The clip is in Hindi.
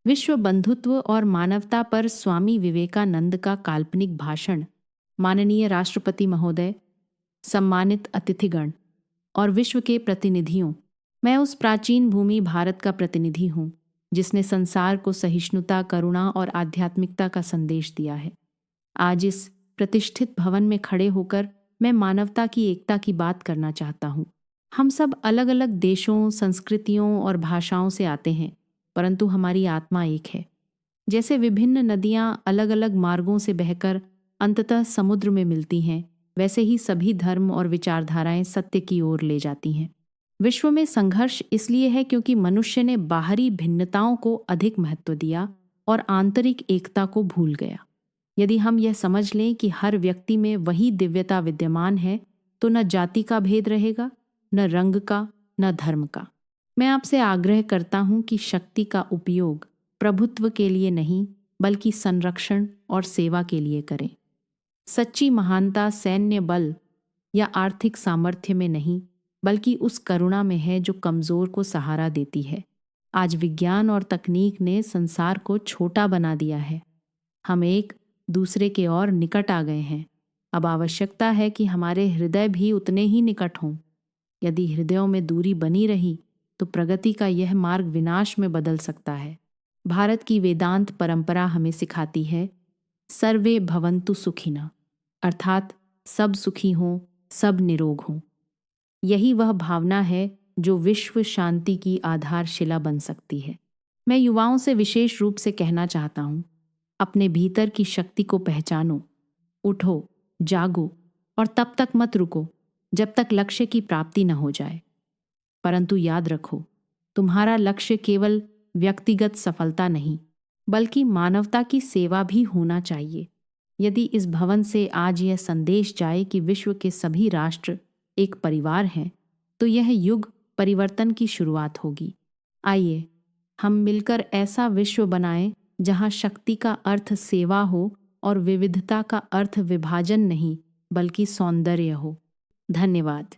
विश्व बंधुत्व और मानवता पर स्वामी विवेकानंद का काल्पनिक भाषण। माननीय राष्ट्रपति महोदय, सम्मानित अतिथिगण और विश्व के प्रतिनिधियों, मैं उस प्राचीन भूमि भारत का प्रतिनिधि हूँ जिसने संसार को सहिष्णुता, करुणा और आध्यात्मिकता का संदेश दिया है। आज इस प्रतिष्ठित भवन में खड़े होकर मैं मानवता की एकता की बात करना चाहता हूँ। हम सब अलग अलग देशों, संस्कृतियों और भाषाओं से आते हैं, परंतु हमारी आत्मा एक है। जैसे विभिन्न नदियां अलग अलग मार्गों से बहकर अंततः समुद्र में मिलती हैं, वैसे ही सभी धर्म और विचारधाराएं सत्य की ओर ले जाती हैं। विश्व में संघर्ष इसलिए है क्योंकि मनुष्य ने बाहरी भिन्नताओं को अधिक महत्व दिया और आंतरिक एकता को भूल गया। यदि हम यह समझ लें कि हर व्यक्ति में वही दिव्यता विद्यमान है, तो न जाति का भेद रहेगा, न रंग का, न धर्म का। मैं आपसे आग्रह करता हूं कि शक्ति का उपयोग प्रभुत्व के लिए नहीं, बल्कि संरक्षण और सेवा के लिए करें। सच्ची महानता सैन्य बल या आर्थिक सामर्थ्य में नहीं, बल्कि उस करुणा में है जो कमजोर को सहारा देती है। आज विज्ञान और तकनीक ने संसार को छोटा बना दिया है। हम एक दूसरे के और निकट आ गए हैं। अब आवश्यकता है कि हमारे हृदय भी उतने ही निकट हों। यदि हृदयों में दूरी बनी रही तो प्रगति का यह मार्ग विनाश में बदल सकता है। भारत की वेदांत परंपरा हमें सिखाती है, सर्वे भवन्तु सुखिनः, अर्थात सब सुखी हों, सब निरोग हों। यही वह भावना है जो विश्व शांति की आधारशिला बन सकती है। मैं युवाओं से विशेष रूप से कहना चाहता हूँ, अपने भीतर की शक्ति को पहचानो, उठो, जागो और तब तक मत रुको जब तक लक्ष्य की प्राप्ति न हो जाए। परंतु याद रखो, तुम्हारा लक्ष्य केवल व्यक्तिगत सफलता नहीं, बल्कि मानवता की सेवा भी होना चाहिए। यदि इस भवन से आज यह संदेश जाए कि विश्व के सभी राष्ट्र एक परिवार हैं, तो यह युग परिवर्तन की शुरुआत होगी। आइए हम मिलकर ऐसा विश्व बनाएं जहां शक्ति का अर्थ सेवा हो और विविधता का अर्थ विभाजन नहीं, बल्कि सौंदर्य हो। धन्यवाद।